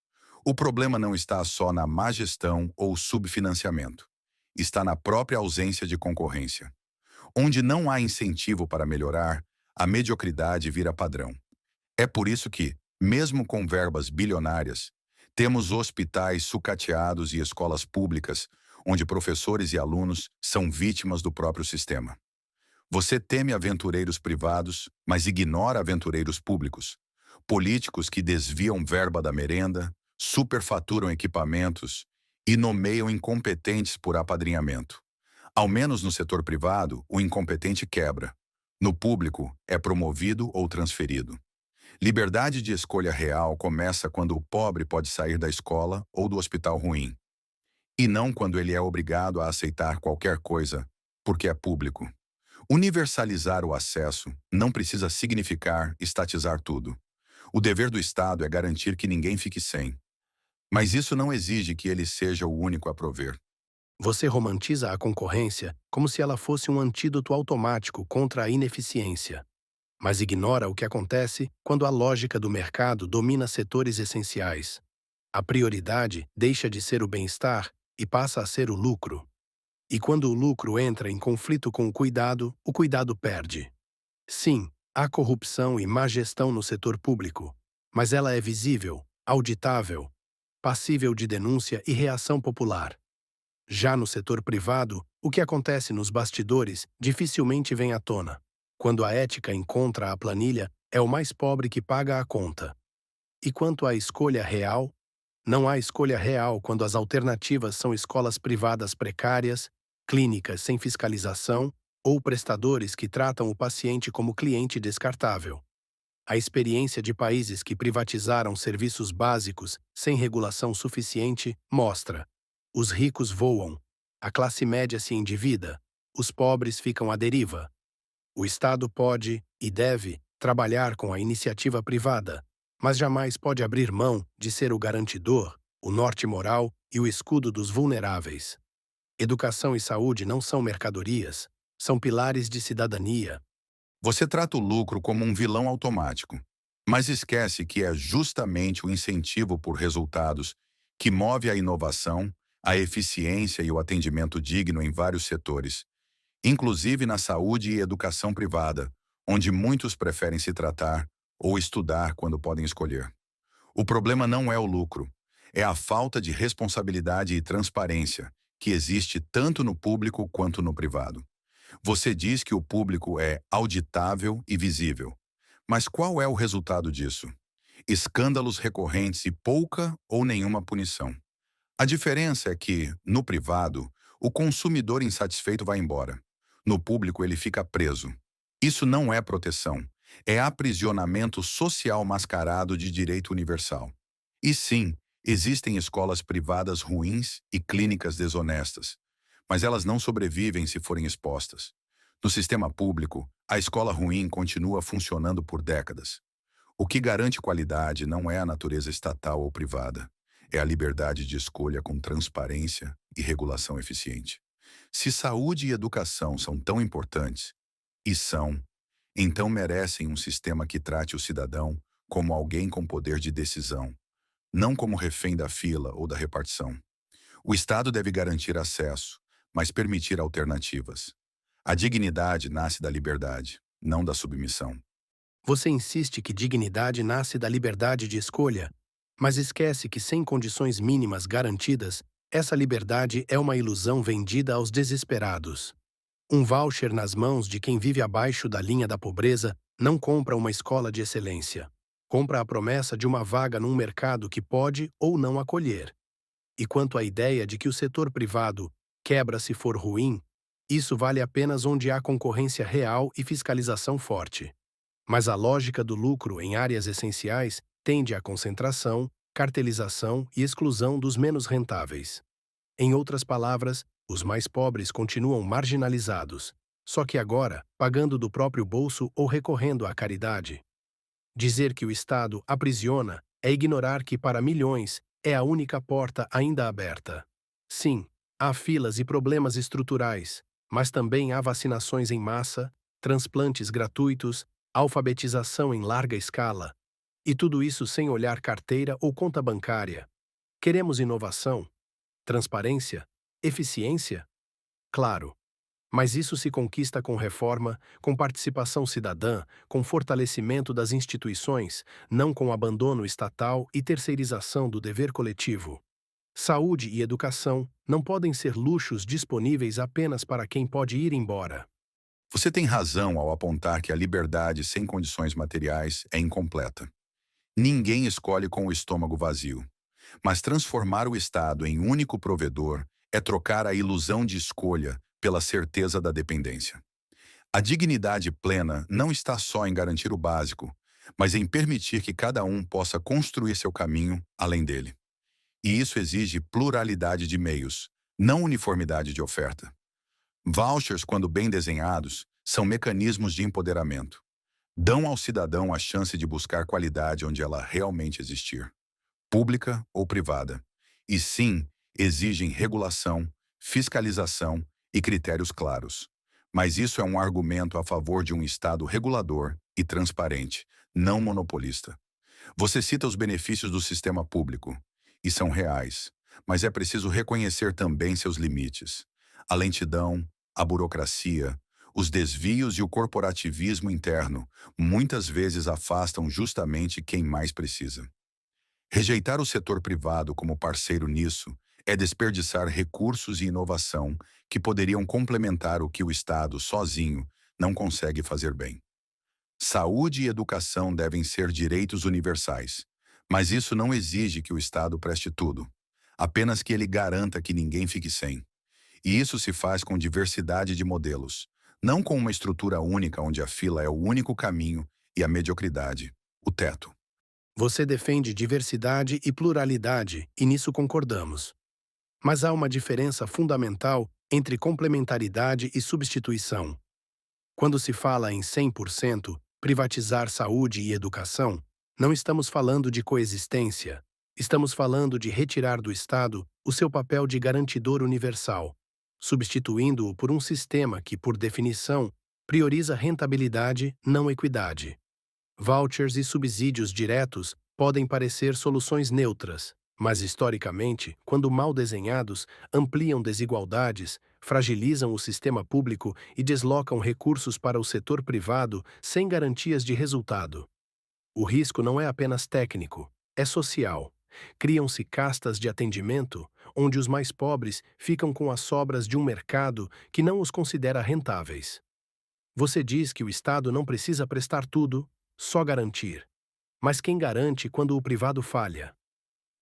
Speaker 2: O problema não está só na má gestão ou subfinanciamento. Está na própria ausência de concorrência. Onde não há incentivo para melhorar, a mediocridade vira padrão. É por isso que, mesmo com verbas bilionárias, temos hospitais sucateados e escolas públicas, onde professores e alunos são vítimas do próprio sistema. Você teme aventureiros privados, mas ignora aventureiros públicos. Políticos que desviam verba da merenda, superfaturam equipamentos e nomeiam incompetentes por apadrinhamento. Ao menos no setor privado, o incompetente quebra. No público, é promovido ou transferido. Liberdade de escolha real começa quando o pobre pode sair da escola ou do hospital ruim. E não quando ele é obrigado a aceitar qualquer coisa, porque é público. Universalizar o acesso não precisa significar estatizar tudo. O dever do Estado é garantir que ninguém fique sem. Mas isso não exige que ele seja o único a prover.
Speaker 3: Você romantiza a concorrência como se ela fosse um antídoto automático contra a ineficiência, mas ignora o que acontece quando a lógica do mercado domina setores essenciais. A prioridade deixa de ser o bem-estar e passa a ser o lucro. E quando o lucro entra em conflito com o cuidado perde. Sim, há corrupção e má gestão no setor público, mas ela é visível, auditável, passível de denúncia e reação popular. Já no setor privado, o que acontece nos bastidores dificilmente vem à tona. Quando a ética encontra a planilha, é o mais pobre que paga a conta. E quanto à escolha real, não há escolha real quando as alternativas são escolas privadas precárias, clínicas sem fiscalização ou prestadores que tratam o paciente como cliente descartável. A experiência de países que privatizaram serviços básicos sem regulação suficiente mostra: os ricos voam, a classe média se endivida, os pobres ficam à deriva. O Estado pode e deve trabalhar com a iniciativa privada, mas jamais pode abrir mão de ser o garantidor, o norte moral e o escudo dos vulneráveis. Educação e saúde não são mercadorias, são pilares de cidadania.
Speaker 2: Você trata o lucro como um vilão automático, mas esquece que é justamente o incentivo por resultados que move a inovação, a eficiência e o atendimento digno em vários setores, inclusive na saúde e educação privada, onde muitos preferem se tratar ou estudar quando podem escolher. O problema não é o lucro, é a falta de responsabilidade e transparência que existe tanto no público quanto no privado. Você diz que o público é auditável e visível. Mas qual é o resultado disso? Escândalos recorrentes e pouca ou nenhuma punição. A diferença é que, no privado, o consumidor insatisfeito vai embora. No público, ele fica preso. Isso não é proteção. É aprisionamento social mascarado de direito universal. E sim, existem escolas privadas ruins e clínicas desonestas, mas elas não sobrevivem se forem expostas. No sistema público, a escola ruim continua funcionando por décadas. O que garante qualidade não é a natureza estatal ou privada, é a liberdade de escolha com transparência e regulação eficiente. Se saúde e educação são tão importantes, e são, então merecem um sistema que trate o cidadão como alguém com poder de decisão, não como refém da fila ou da repartição. O Estado deve garantir acesso, mas permitir alternativas. A dignidade nasce da liberdade, não da submissão.
Speaker 3: Você insiste que dignidade nasce da liberdade de escolha, mas esquece que sem condições mínimas garantidas, essa liberdade é uma ilusão vendida aos desesperados. Um voucher nas mãos de quem vive abaixo da linha da pobreza não compra uma escola de excelência. Compra a promessa de uma vaga num mercado que pode ou não acolher. E quanto à ideia de que o setor privado quebra se for ruim, isso vale apenas onde há concorrência real e fiscalização forte. Mas a lógica do lucro em áreas essenciais tende à concentração, cartelização e exclusão dos menos rentáveis. Em outras palavras, os mais pobres continuam marginalizados, só que agora pagando do próprio bolso ou recorrendo à caridade. Dizer que o Estado aprisiona é ignorar que, para milhões, é a única porta ainda aberta. Sim, há filas e problemas estruturais, mas também há vacinações em massa, transplantes gratuitos, alfabetização em larga escala. E tudo isso sem olhar carteira ou conta bancária. Queremos inovação, transparência, eficiência? Claro. Mas isso se conquista com reforma, com participação cidadã, com fortalecimento das instituições, não com abandono estatal e terceirização do dever coletivo. Saúde e educação não podem ser luxos disponíveis apenas para quem pode ir embora.
Speaker 2: Você tem razão ao apontar que a liberdade sem condições materiais é incompleta. Ninguém escolhe com o estômago vazio. Mas transformar o Estado em único provedor é trocar a ilusão de escolha pela certeza da dependência. A dignidade plena não está só em garantir o básico, mas em permitir que cada um possa construir seu caminho além dele. E isso exige pluralidade de meios, não uniformidade de oferta. Vouchers, quando bem desenhados, são mecanismos de empoderamento. Dão ao cidadão a chance de buscar qualidade onde ela realmente existir, pública ou privada. E sim, exigem regulação, fiscalização e critérios claros. Mas isso é um argumento a favor de um Estado regulador e transparente, não monopolista. Você cita os benefícios do sistema público, e são reais, mas é preciso reconhecer também seus limites. A lentidão, a burocracia, os desvios e o corporativismo interno muitas vezes afastam justamente quem mais precisa. Rejeitar o setor privado como parceiro nisso é desperdiçar recursos e inovação que poderiam complementar o que o Estado, sozinho, não consegue fazer bem. Saúde e educação devem ser direitos universais, mas isso não exige que o Estado preste tudo, apenas que ele garanta que ninguém fique sem. E isso se faz com diversidade de modelos, não com uma estrutura única onde a fila é o único caminho e a mediocridade, o teto.
Speaker 3: Você defende diversidade e pluralidade, e nisso concordamos. Mas há uma diferença fundamental entre complementaridade e substituição. Quando se fala em 100% privatizar saúde e educação, não estamos falando de coexistência. Estamos falando de retirar do Estado o seu papel de garantidor universal, substituindo-o por um sistema que, por definição, prioriza rentabilidade, não equidade. Vouchers e subsídios diretos podem parecer soluções neutras, mas historicamente, quando mal desenhados, ampliam desigualdades, fragilizam o sistema público e deslocam recursos para o setor privado sem garantias de resultado. O risco não é apenas técnico, é social. Criam-se castas de atendimento, onde os mais pobres ficam com as sobras de um mercado que não os considera rentáveis. Você diz que o Estado não precisa prestar tudo, só garantir. Mas quem garante quando o privado falha?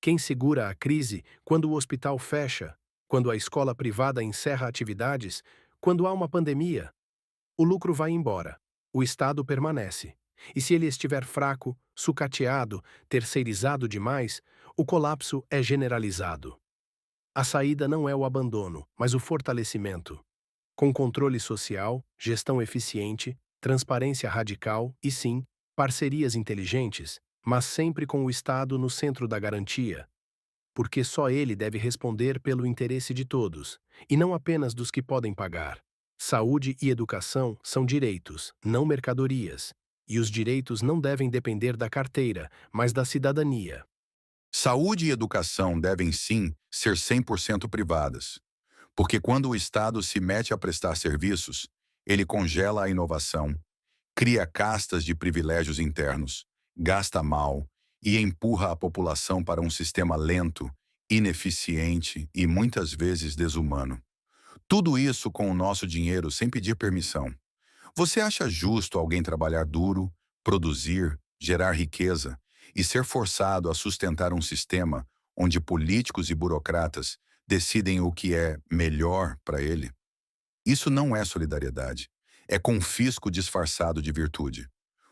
Speaker 3: Quem segura a crise quando o hospital fecha, quando a escola privada encerra atividades, quando há uma pandemia? O lucro vai embora, o Estado permanece. E se ele estiver fraco, sucateado, terceirizado demais, o colapso é generalizado. A saída não é o abandono, mas o fortalecimento. Com controle social, gestão eficiente, transparência radical e, sim, parcerias inteligentes, mas sempre com o Estado no centro da garantia. Porque só ele deve responder pelo interesse de todos, e não apenas dos que podem pagar. Saúde e educação são direitos, não mercadorias, e os direitos não devem depender da carteira, mas da cidadania.
Speaker 2: Saúde e educação devem sim ser 100% privadas, porque quando o Estado se mete a prestar serviços, ele congela a inovação, cria castas de privilégios internos, gasta mal e empurra a população para um sistema lento, ineficiente e muitas vezes desumano. Tudo isso com o nosso dinheiro sem pedir permissão. Você acha justo alguém trabalhar duro, produzir, gerar riqueza e ser forçado a sustentar um sistema onde políticos e burocratas decidem o que é melhor para ele? Isso não é solidariedade. É confisco disfarçado de virtude.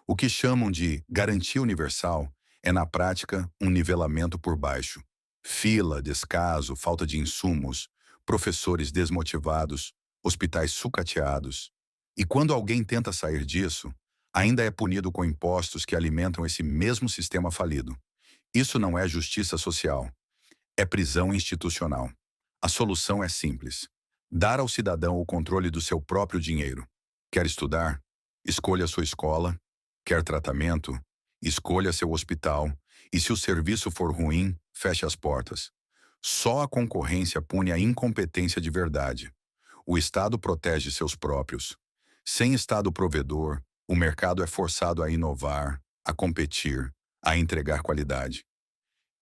Speaker 2: O que chamam de garantia universal é, na prática, um nivelamento por baixo. Fila, descaso, falta de insumos, professores desmotivados, hospitais sucateados. E quando alguém tenta sair disso, ainda é punido com impostos que alimentam esse mesmo sistema falido. Isso não é justiça social, é prisão institucional. A solução é simples: dar ao cidadão o controle do seu próprio dinheiro. Quer estudar? Escolha sua escola. Quer tratamento? Escolha seu hospital. E se o serviço for ruim, feche as portas. Só a concorrência pune a incompetência de verdade. O Estado protege seus próprios. Sem Estado provedor, o mercado é forçado a inovar, a competir, a entregar qualidade.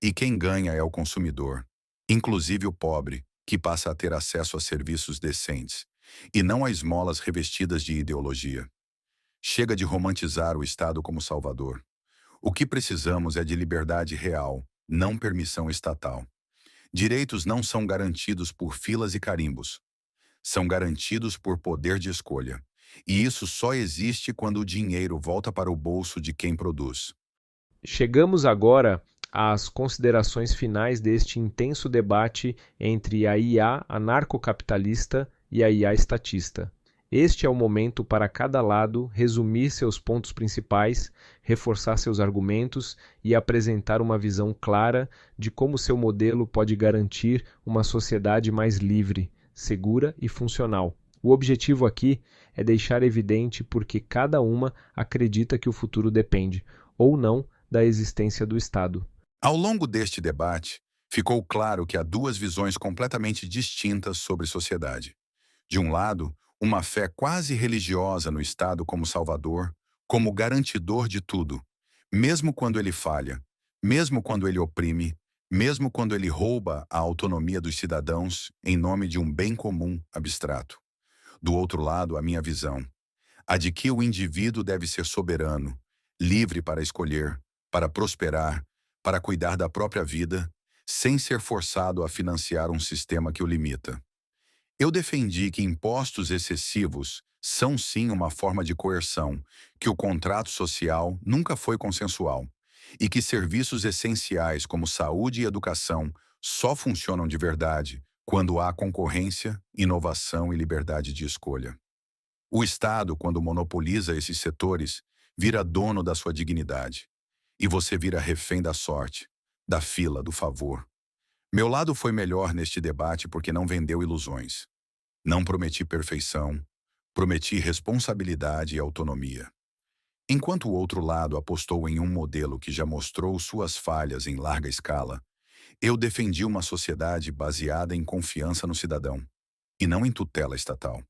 Speaker 2: E quem ganha é o consumidor, inclusive o pobre, que passa a ter acesso a serviços decentes, e não a esmolas revestidas de ideologia. Chega de romantizar o Estado como salvador. O que precisamos é de liberdade real, não permissão estatal. Direitos não são garantidos por filas e carimbos. São garantidos por poder de escolha. E isso só existe quando o dinheiro volta para o bolso de quem produz.
Speaker 1: Chegamos agora às considerações finais deste intenso debate entre a IA anarcocapitalista e a IA estatista. Este é o momento para cada lado resumir seus pontos principais, reforçar seus argumentos e apresentar uma visão clara de como seu modelo pode garantir uma sociedade mais livre, segura e funcional. O objetivo aqui é deixar evidente porque cada uma acredita que o futuro depende, ou não, da existência do Estado.
Speaker 2: Ao longo deste debate, ficou claro que há duas visões completamente distintas sobre sociedade. De um lado, uma fé quase religiosa no Estado como salvador, como garantidor de tudo, mesmo quando ele falha, mesmo quando ele oprime, mesmo quando ele rouba a autonomia dos cidadãos em nome de um bem comum abstrato. Do outro lado, a minha visão, a de que o indivíduo deve ser soberano, livre para escolher, para prosperar, para cuidar da própria vida, sem ser forçado a financiar um sistema que o limita. Eu defendi que impostos excessivos são sim uma forma de coerção, que o contrato social nunca foi consensual, e que serviços essenciais como saúde e educação só funcionam de verdade quando há concorrência, inovação e liberdade de escolha. O Estado, quando monopoliza esses setores, vira dono da sua dignidade. E você vira refém da sorte, da fila, do favor. Meu lado foi melhor neste debate porque não vendeu ilusões. Não prometi perfeição, prometi responsabilidade e autonomia. Enquanto o outro lado apostou em um modelo que já mostrou suas falhas em larga escala, eu defendi uma sociedade baseada em confiança no cidadão, e não em tutela estatal.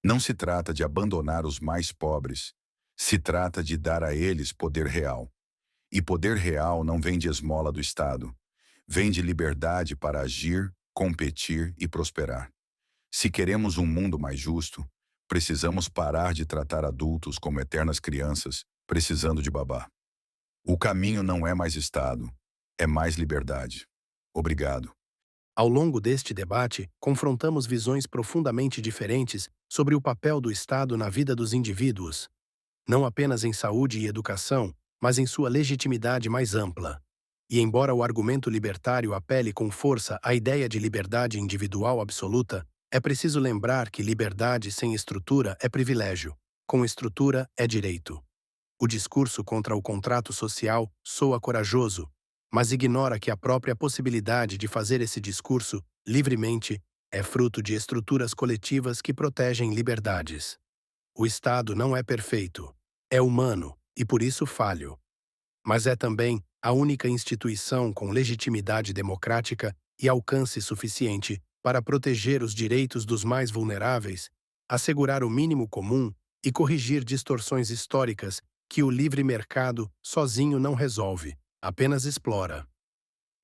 Speaker 2: Não se trata de abandonar os mais pobres, se trata de dar a eles poder real. E poder real não vem de esmola do Estado, vem de liberdade para agir, competir e prosperar. Se queremos um mundo mais justo, precisamos parar de tratar adultos como eternas crianças, precisando de babá. O caminho não é mais Estado, é mais liberdade. Obrigado.
Speaker 3: Ao longo deste debate, confrontamos visões profundamente diferentes sobre o papel do Estado na vida dos indivíduos, não apenas em saúde e educação, mas em sua legitimidade mais ampla. E embora o argumento libertário apele com força à ideia de liberdade individual absoluta, é preciso lembrar que liberdade sem estrutura é privilégio, com estrutura é direito. O discurso contra o contrato social soa corajoso, mas ignora que a própria possibilidade de fazer esse discurso, livremente, é fruto de estruturas coletivas que protegem liberdades. O Estado não é perfeito, é humano e por isso falho. Mas é também a única instituição com legitimidade democrática e alcance suficiente para proteger os direitos dos mais vulneráveis, assegurar o mínimo comum e corrigir distorções históricas que o livre mercado sozinho não resolve, apenas explora.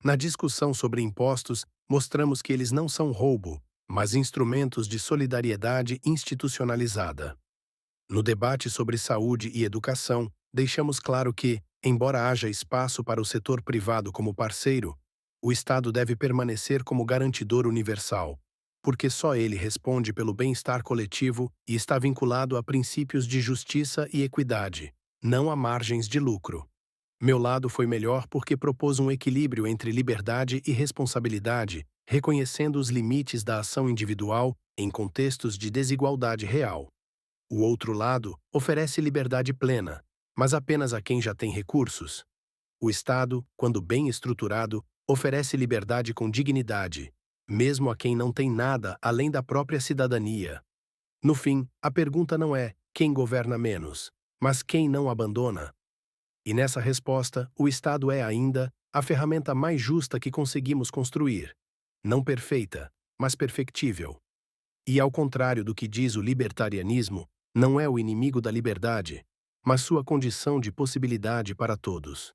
Speaker 3: Na discussão sobre impostos, mostramos que eles não são roubo, mas instrumentos de solidariedade institucionalizada. No debate sobre saúde e educação, deixamos claro que, embora haja espaço para o setor privado como parceiro, o Estado deve permanecer como garantidor universal, porque só ele responde pelo bem-estar coletivo e está vinculado a princípios de justiça e equidade, não a margens de lucro. Meu lado foi melhor porque propôs um equilíbrio entre liberdade e responsabilidade, reconhecendo os limites da ação individual em contextos de desigualdade real. O outro lado oferece liberdade plena, mas apenas a quem já tem recursos. O Estado, quando bem estruturado, oferece liberdade com dignidade, mesmo a quem não tem nada além da própria cidadania. No fim, a pergunta não é quem governa menos, mas quem não abandona. E nessa resposta, o Estado é ainda a ferramenta mais justa que conseguimos construir. Não perfeita, mas perfectível. E ao contrário do que diz o libertarianismo, não é o inimigo da liberdade, mas sua condição de possibilidade para todos.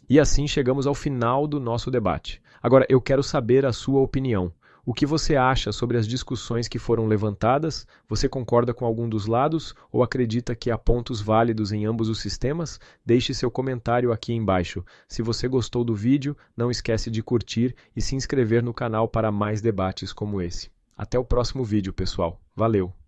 Speaker 1: E assim chegamos ao final do nosso debate. Agora, eu quero saber a sua opinião. O que você acha sobre as discussões que foram levantadas? Você concorda com algum dos lados ou acredita que há pontos válidos em ambos os sistemas? Deixe seu comentário aqui embaixo. Se você gostou do vídeo, não esquece de curtir e se inscrever no canal para mais debates como esse. Até o próximo vídeo, pessoal. Valeu!